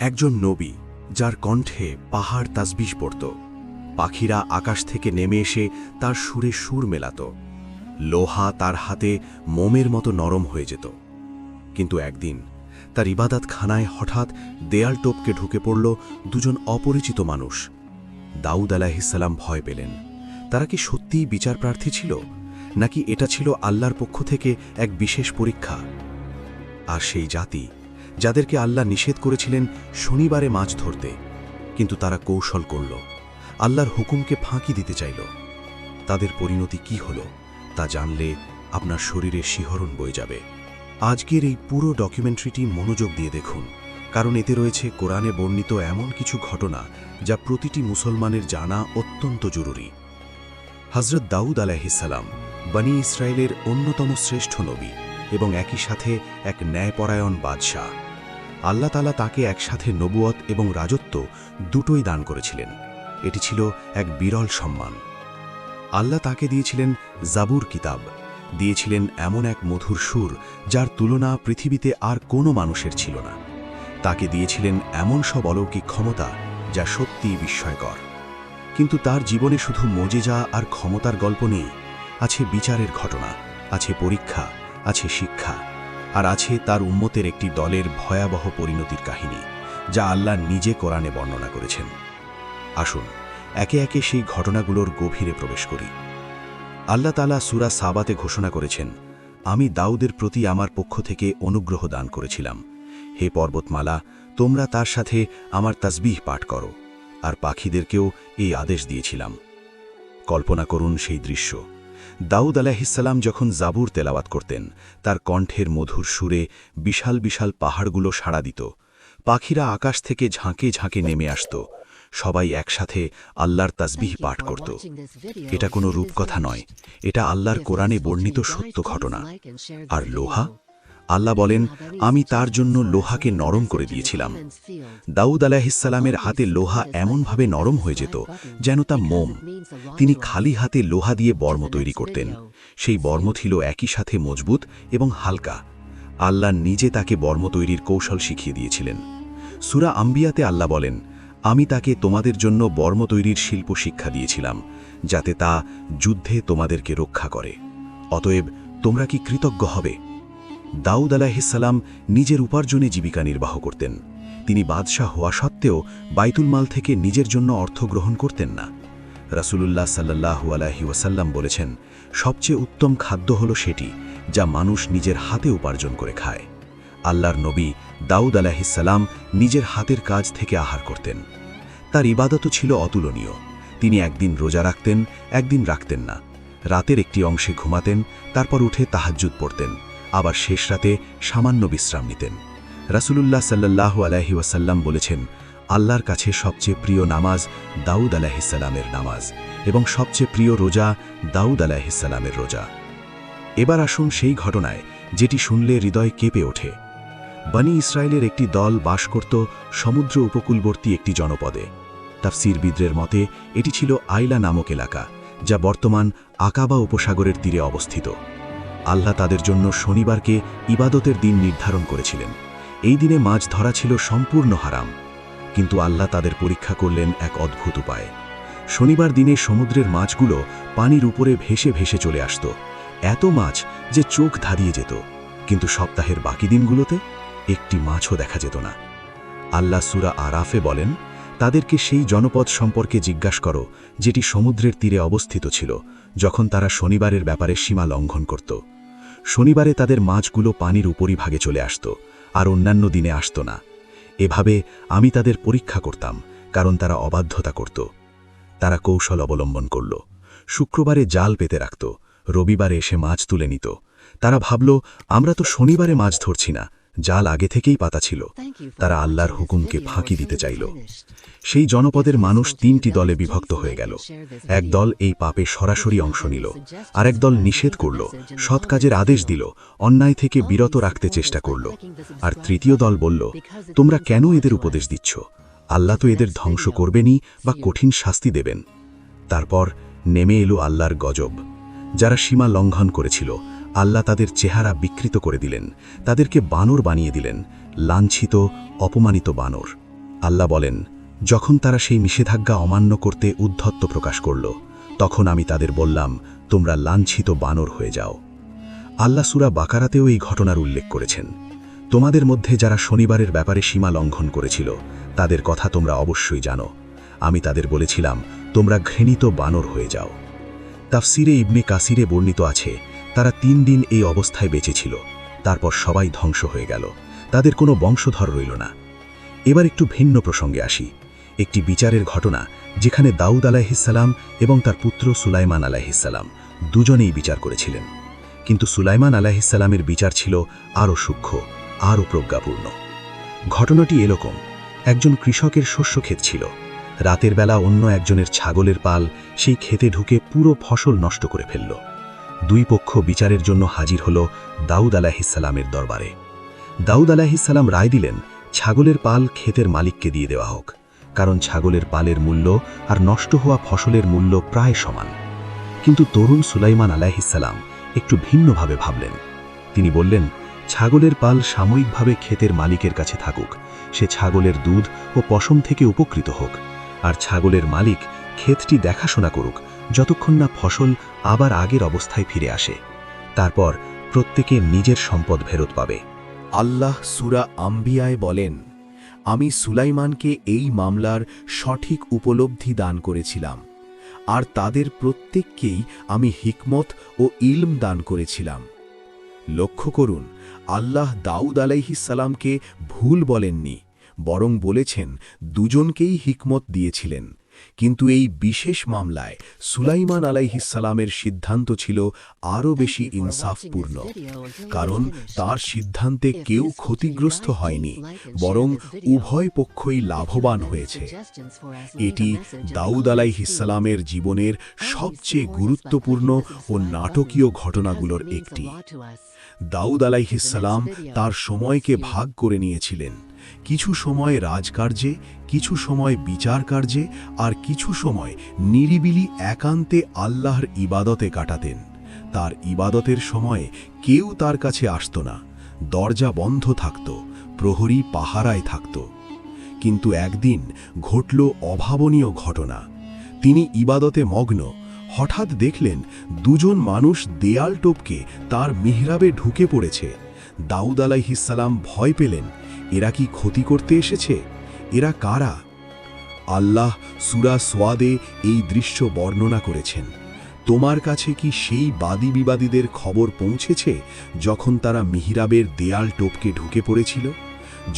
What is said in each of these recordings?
একজন নবী যার কণ্ঠে পাহাড় তাসবিহ পড়ত, পাখিরা আকাশ থেকে নেমে এসে তার সুরে সুর মেলাত, লোহা তার হাতে মোমের মতো নরম হয়ে যেত। কিন্তু একদিন তার ইবাদতখানায় হঠাৎ দেয়াল টপকে ঢুকে পড়ল দুজন অপরিচিত মানুষ। দাউদ আলাইহিসসালাম ভয় পেলেন। তারা কি সত্যিই বিচারপ্রার্থী ছিল, নাকি এটা ছিল আল্লাহর পক্ষ থেকে এক বিশেষ পরীক্ষা? আর সেই জাতি যাদেরকে আল্লাহ নিষেধ করেছিলেন শনিবারে মাছ ধরতে, কিন্তু তারা কৌশল করল, আল্লাহর হুকুমকে ফাঁকি দিতে চাইল। তাদের পরিণতি কি হল তা জানলে আপনার শরীরে শিহরণ বয়ে যাবে। আজকের এই পুরো ডকুমেন্টারিটি মনোযোগ দিয়ে দেখুন, কারণ এতে রয়েছে কোরআনে বর্ণিত এমন কিছু ঘটনা যা প্রতিটি মুসলমানের জানা অত্যন্ত জরুরি। হযরত দাউদ আলাইহিসসালাম বনী ইসরায়েলের অন্যতম শ্রেষ্ঠ নবী এবং একই সাথে এক ন্যায়পরায়ণ বাদশাহ। আল্লাহ তাআলা তাকে একসাথে নবুয়ত এবং রাজত্ব দুটোই দান করেছিলেন। এটি ছিল এক বিরল সম্মান। আল্লাহ তাকে দিয়েছিলেন জাবুর কিতাব, দিয়েছিলেন এমন এক মধুর সুর যার তুলনা পৃথিবীতে আর কোনো মানুষের ছিল না। তাকে দিয়েছিলেন এমন সব অলৌকিক ক্ষমতা যা সত্যিই বিস্ময়কর। কিন্তু তার জীবনে শুধু মজেজা আর ক্ষমতার গল্প নেই, আছে বিচারের ঘটনা, আছে পরীক্ষা, আছে শিক্ষা, আর আছে তার উম্মতের একটি দলের ভয়াবহ পরিণতির কাহিনী, যা আল্লাহ নিজে কোরআনে বর্ণনা করেছেন। আসুন একে একে সেই ঘটনাগুলোর গভীরে প্রবেশ করি। আল্লাহ তাআলা সূরা সাবাতে ঘোষণা করেছেন, আমি দাউদের প্রতি আমার পক্ষ থেকে অনুগ্রহ দান করেছিলাম। হে পর্বতমালা, তোমরা তার সাথে আমার তাসবিহ পাঠ করো, আর পাখিদেরকেও এই আদেশ দিয়েছিলাম। কল্পনা করুন সেই দৃশ্য। দাউদ আলাইহিসসালাম যখন জাবুর তেলাওয়াত করতেন, তার কণ্ঠের মধুর সুরে বিশাল বিশাল পাহাড়গুলো সাড়া দিত, পাখিরা আকাশ থেকে ঝাঁকে ঝাঁকে নেমে আসত, সবাই একসাথে আল্লাহর তাসবিহ পাঠ করত। এটা কোনো রূপকথা নয়, এটা আল্লাহর কোরআনে বর্ণিত সত্য ঘটনা। আর লোহা, আল্লাহ বলেন, আমি তার জন্য লোহাকে নরম করে দিয়েছিলাম। দাউদ আলাইহিসসালামের হাতে লোহা এমনভাবে নরম হয়ে যেত যেন তা মোম। তিনি খালি হাতে লোহা দিয়ে বর্ম তৈরি করতেন। সেই বর্ম ছিল একই সাথে মজবুত এবং হালকা। আল্লাহ নিজে তাকে বর্ম তৈরির কৌশল শিখিয়ে দিয়েছিলেন। সূরা আম্বিয়াতে আল্লাহ বলেন, আমি তাকে তোমাদের জন্য বর্ম তৈরির শিল্প শিক্ষা দিয়েছিলাম, যাতে তা যুদ্ধে তোমাদেরকে রক্ষা করে। অতএব তোমরা কি কৃতজ্ঞ হবে? দাউদ আলাইহিসসালাম নিজের উপার্জনে জীবিকা নির্বাহ করতেন। তিনি বাদশাহ হওয়া সত্ত্বেও বাইতুল মাল থেকে নিজের জন্য অর্থ গ্রহণ করতেন না। রাসূলুল্লাহ সাল্লাল্লাহু আলাইহি ওয়াসাল্লাম বলেছেন, সবচেয়ে উত্তম খাদ্য হলো সেটি যা মানুষ নিজের হাতে উপার্জন করে খায়। আল্লাহর নবী দাউদ আলাইহিসসালাম নিজের হাতের কাজ থেকে আহার করতেন। তার ইবাদতও ছিল অতুলনীয়। তিনি একদিন রোজা রাখতেন, একদিন রাখতেন না। রাতের একটি অংশে ঘুমাতেন, তারপর উঠে তাহাজ্জুদ পড়তেন, আবার শেষ রাতে সামান্য বিশ্রাম নিতেন। রাসূলুল্লাহ সাল্লাল্লাহু আলাইহি ওয়াসাল্লাম বলেছেন, আল্লাহর কাছে সবচেয়ে প্রিয় নামাজ দাউদ আলাইহিসসালামের নামাজ, এবং সবচেয়ে প্রিয় রোজা দাউদ আলাইহিসসালামের রোজা। এবার আসুন সেই ঘটনায় যেটি শুনলে হৃদয় কেঁপে ওঠে। বনী ইসরায়েলের একটি দল বাস করত সমুদ্র উপকূলবর্তী একটি জনপদে। তাফসীরবিদদের মতে এটি ছিল আইলা নামক এলাকা, যা বর্তমান আকাবা উপসাগরের তীরে অবস্থিত। আল্লাহ তাদের জন্য শনিবারকে ইবাদতের দিন নির্ধারণ করেছিলেন। এই দিনে মাছ ধরা ছিল সম্পূর্ণ হারাম। কিন্তু আল্লাহ তাদের পরীক্ষা করলেন এক অদ্ভুত উপায়ে। শনিবার দিনে সমুদ্রের মাছগুলো পানির উপরে ভেসে ভেসে চলে আসত, এত মাছ যে চোখ ধাঁধিয়ে যেত। কিন্তু সপ্তাহের বাকি দিনগুলোতে একটি মাছও দেখা যেত না। আল্লাহ সূরা আরাফে বলেন, তাদেরকে সেই জনপদ সম্পর্কে জিজ্ঞাসা করো যেটি সমুদ্রের তীরে অবস্থিত ছিল, যখন তারা শনিবারের ব্যাপারে সীমা লঙ্ঘন করত। শনিবারে তাদের মাছগুলো পানির উপরিভাগে চলে আসত, আর অন্যান্য দিনে আসত না। এভাবে আমি তাদের পরীক্ষা করতাম, কারণ তারা অবাধ্যতা করত। তারা কৌশল অবলম্বন করল। শুক্রবারে জাল পেতে রাখত, রবিবারে এসে মাছ তুলে নিত। তারা ভাবল, আমরা তো শনিবারে মাছ ধরছি না, জাল আগে থেকেই পাতা ছিল। তারা আল্লাহর হুকুমকে ফাঁকি দিতে চাইল। সেই জনপদের মানুষ তিনটি দলে বিভক্ত হয়ে গেল। এক দল এই পাপে সরাসরি অংশ নিল, আরেক দল নিষেধ করল, সৎ কাজের আদেশ দিল, অন্যায় থেকে বিরত রাখতে চেষ্টা করল, আর তৃতীয় দল বলল, তোমরা কেন এদের উপদেশ দিচ্ছ? আল্লাহ তো এদের ধ্বংস করবেনই বা কঠিন শাস্তি দেবেন। তারপর নেমে এলো আল্লাহর গজব। যারা সীমা লঙ্ঘন করেছিল, আল্লাহ তাদের চেহারা বিকৃত করে দিলেন, তাদেরকে বানর বানিয়ে দিলেন, লাঞ্ছিত অপমানিত বানর। আল্লাহ বলেন, যখন তারা সেই নিষেধাজ্ঞা অমান্য করতে উদ্ধত্ত প্রকাশ করল, তখন আমি তাদের বললাম, তোমরা লাঞ্ছিত বানর হয়ে যাও। আল্লাহ সূরা বাকারাতেও এই ঘটনার উল্লেখ করেছেন। তোমাদের মধ্যে যারা শনিবারের ব্যাপারে সীমা লঙ্ঘন করেছিল, তাদের কথা তোমরা অবশ্যই জানো। আমি তাদের বলেছিলাম, তোমরা ঘৃণিত বানর হয়ে যাও। তাফসিরে ইবনে কাসিরে বর্ণিত আছে, তারা 3 দিন এই অবস্থায় বেঁচে ছিল, তারপর সবাই ধ্বংস হয়ে গেল, তাদের কোনো বংশধর রইল না। এবার একটু ভিন্ন প্রসঙ্গে আসি। একটি বিচারের ঘটনা, যেখানে দাউদ আলাইহিসসালাম এবং তার পুত্র সুলাইমান আলাইহিসসালাম দুজনেই বিচার করেছিলেন। কিন্তু সুলাইমান আলাইহিসসালামের বিচার ছিল আরও সূক্ষ্ম, আরও প্রজ্ঞাপূর্ণ। ঘটনাটি এরকম, একজন কৃষকের শস্যক্ষেত ছিল। রাতের বেলা অন্য একজনের ছাগলের পাল সেই ক্ষেতে ঢুকে পুরো ফসল নষ্ট করে ফেলল। 2 পক্ষ বিচারের জন্য হাজির হল দাউদ আলাইহিসসালামের দরবারে। দাউদ আলাইহিসসালাম রায় দিলেন, ছাগলের পাল ক্ষেতের মালিককে দিয়ে দেওয়া হোক, কারণ ছাগলের পালের মূল্য আর নষ্ট হওয়া ফসলের মূল্য প্রায় সমান। কিন্তু তরুণ সুলাইমান আলাইহিসসালাম একটু ভিন্নভাবে ভাবলেন। তিনি বললেন, ছাগলের পাল সাময়িকভাবে ক্ষেতের মালিকের কাছে থাকুক, সে ছাগলের দুধ ও পশম থেকে উপকৃত হোক, আর ছাগলের মালিক ক্ষেতটি দেখাশোনা করুক যতক্ষণ না ফসল আবার আগের অবস্থায় ফিরে আসে। তারপর প্রত্যেকে নিজের সম্পদ ফেরত পাবে। আল্লাহ সূরা আম্বিয়ায় বলেন, আমি সুলাইমানকে এই মামলার সঠিক উপলব্ধি দান করেছিলাম, আর তাদের প্রত্যেককেই আমি হিকমত ও ইলম দান করেছিলাম। লক্ষ্য করুন, আল্লাহ দাউদ আলাইহিসসালামকে ভুল বলেননি, বরং বলেছেন দুজনকেই হিকমত দিয়েছিলেন। কিন্তু এই বিশেষ মামলায় সুলাইমান আলাইহিসসালামের সিদ্ধান্ত ছিল আরও বেশি ইনসাফপূর্ণ, কারণ তার সিদ্ধান্তে কেউ ক্ষতিগ্রস্ত হয়নি, বরং উভয় পক্ষই লাভবান হয়েছে। এটি দাউদ আলাইহিসসালামের জীবনের সবচেয়ে গুরুত্বপূর্ণ ও নাটকীয় ঘটনাগুলোর একটি। দাউদ আলাইহিসসালাম তার সময়কে ভাগ করে নিয়েছিলেন। কিছু সময় রাজকার্যে, কিছু সময় বিচার কার্যে, আর কিছু সময় নিরিবিলি একান্তে আল্লাহর ইবাদতে কাটাতেন। তার ইবাদতের সময়ে কেউ তার কাছে আসত না, দরজা বন্ধ থাকত, প্রহরী পাহারায় থাকত। কিন্তু একদিন ঘটল অভাবনীয় ঘটনা। তিনি ইবাদতে মগ্ন, হঠাৎ দেখলেন দুজন মানুষ দেয়াল টপকে তার মিহরাবে ঢুকে পড়েছে। দাউদ আলাইহিসসালাম ভয় পেলেন, এরা কি ক্ষতি করতে এসেছে? এরা কারা? আল্লাহ সূরা সোয়াদে এই দৃশ্য বর্ণনা করেছেন। তোমার কাছে কি সেই বাদী বিবাদীদের খবর পৌঁছেছে যখন তারা মিহরাবের দেয়াল টপকে ঢুকে পড়েছিল?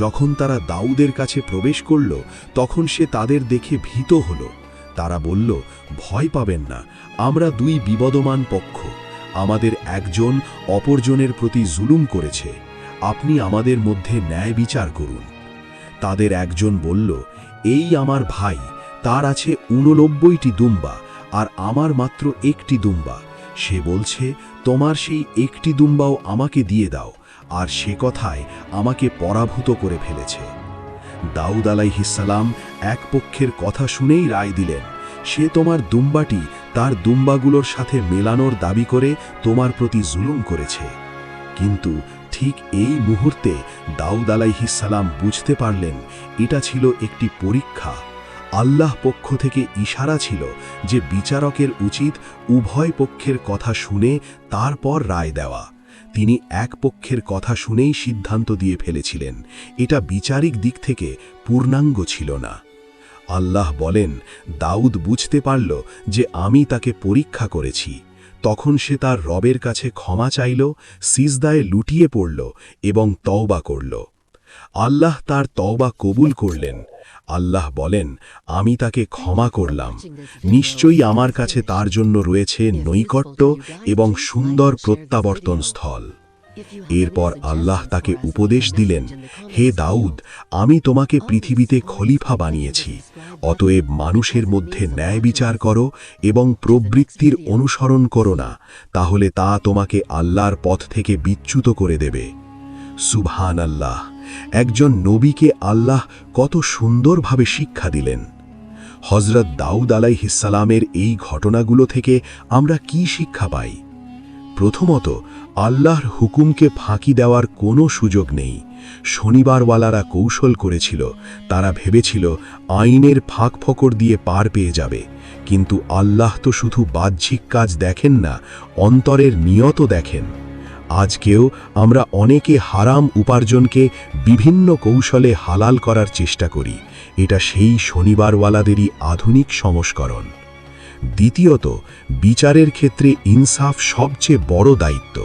যখন তারা দাউদের কাছে প্রবেশ করল, তখন সে তাদের দেখে ভীত হল। তারা বলল, ভয় পাবেন না, আমরা 2 বিবদমান পক্ষ, আমাদের একজন অপরজনের প্রতি জুলুম করেছে, আপনি আমাদের মধ্যে ন্যায় বিচার করুন। তাদের একজন বলল, এই আমার ভাই, তার আছে 89টি দুম্বা, আর আমার মাত্র 1টি দুম্বা। সে বলছে, তোমার সেই 1টি দুম্বাও আমাকে দিয়ে দাও, আর সে কথায় আমাকে পরাভূত করে ফেলেছে। দাউদ আলাইহিসসালাম এক পক্ষের কথা শুনেই রায় দিলেন, সে তোমার দুম্বাটি তার দুম্বাগুলোর সাথে মেলানোর দাবি করে তোমার প্রতি জুলুম করেছে। কিন্তু ঠিক এই মুহূর্তে দাউদ আলাইহিসসালাম বুঝতে পারলেন, এটা ছিল একটি পরীক্ষা। আল্লাহ পক্ষ থেকে ইশারা ছিল যে বিচারকের উচিত উভয় পক্ষের কথা শুনে তারপর রায় দেওয়া। তিনি এক পক্ষের কথা শুনেই সিদ্ধান্ত দিয়ে ফেলেছিলেন, এটা বিচারিক দিক থেকে পূর্ণাঙ্গ ছিল না। আল্লাহ বলেন, দাউদ বুঝতে পারল যে আমি তাকে পরীক্ষা করেছি। তখন সে তার রবের কাছে ক্ষমা চাইল, সিজদায় লুটিয়ে পড়ল এবং তওবা করল। আল্লাহ তার তওবা কবুল করলেন। আল্লাহ বলেন, আমি তাকে ক্ষমা করলাম, নিশ্চয়ই আমার কাছে তার জন্য রয়েছে নৈকট্য এবং সুন্দর প্রত্যাবর্তন স্থল। এরপর আল্লাহ তাকে উপদেশ দিলেন, হে দাউদ, আমি তোমাকে পৃথিবীতে খলিফা বানিয়েছি, অতএব মানুষের মধ্যে ন্যায় বিচার করো এবং প্রবৃত্তির অনুসরণ করো না, তাহলে তা তোমাকে আল্লাহর পথ থেকে বিচ্যুত করে দেবে। সুবহানাল্লাহ! একজন নবীকে আল্লাহ কত সুন্দরভাবে শিক্ষা দিলেন। হযরত দাউদ আলাইহিসসালামের এই ঘটনাগুলো থেকে আমরা কি শিক্ষা পাই? প্রথমত, আল্লাহর হুকুমকে ফাঁকি দেওয়ার কোনো সুযোগ নেই। শনিবারওয়ালারা কৌশল করেছিল, তারা ভেবেছিল আইনের ফাঁক ফকর দিয়ে পার পেয়ে যাবে, কিন্তু আল্লাহ তো শুধু বাহ্যিক কাজ দেখেন না, অন্তরের নিয়ত দেখেন। আজকেও আমরা অনেকে হারাম উপার্জনকে বিভিন্ন কৌশলে হালাল করার চেষ্টা করি। এটা সেই শনিবারওয়ালাদেরই আধুনিক সংস্করণ। দ্বিতীয়ত, বিচারের ক্ষেত্রে ইনসাফ সবচেয়ে বড় দায়িত্ব।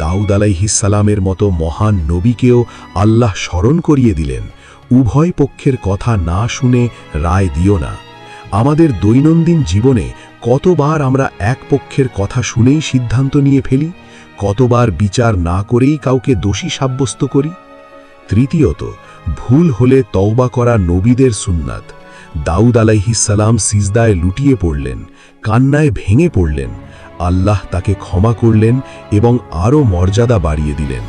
দাউদ আলাইহিসসালামের মতো মহান নবীকেও আল্লাহ স্মরণ করিয়ে দিলেন, উভয় পক্ষের কথা না শুনে রায় দিও না। আমাদের দৈনন্দিন জীবনে কতবার আমরা এক পক্ষের কথা শুনেই সিদ্ধান্ত নিয়ে ফেলি, কতবার বিচার না করেই কাউকে দোষী সাব্যস্ত করি। তৃতীয়ত, ভুল হলে তওবা করা নবীদের সুন্নাত। দাউদ আলাইহিসসালাম সিজদায় লুটিয়ে পড়লেন, কান্নায় ভেঙে পড়লেন। আল্লাহ তাকে ক্ষমা করলেন এবং আরও মর্যাদা বাড়িয়ে দিলেন।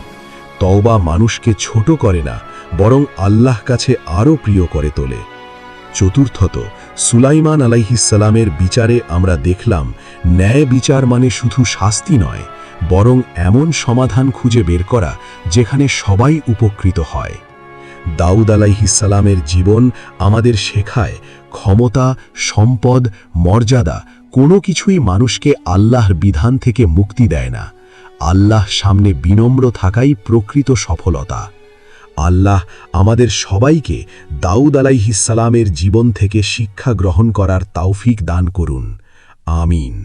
তওবা মানুষকে ছোট করে না, বরং আল্লাহ কাছে আরও প্রিয় করে তোলে। চতুর্থত, সুলাইমান আলাইহিসসালামের বিচারে আমরা দেখলাম, ন্যায় বিচার মানে শুধু শাস্তি নয়, বরং এমন সমাধান খুঁজে বের করা যেখানে সবাই উপকৃত হয়। দাউদ আলাইহিসসালামের জীবন আমাদের শেখায়, ক্ষমতা, সম্পদ, মর্যাদা কোনো কিছুই মানুষকে আল্লাহর বিধান থেকে মুক্তি দেয় না। আল্লাহ সামনে বিনম্র থাকাই প্রকৃত সফলতা। আল্লাহ আমাদের সবাইকে দাউদ আলাইহিসসালামের জীবন থেকে শিক্ষা গ্রহণ করার তৌফিক দান করুন। আমিন।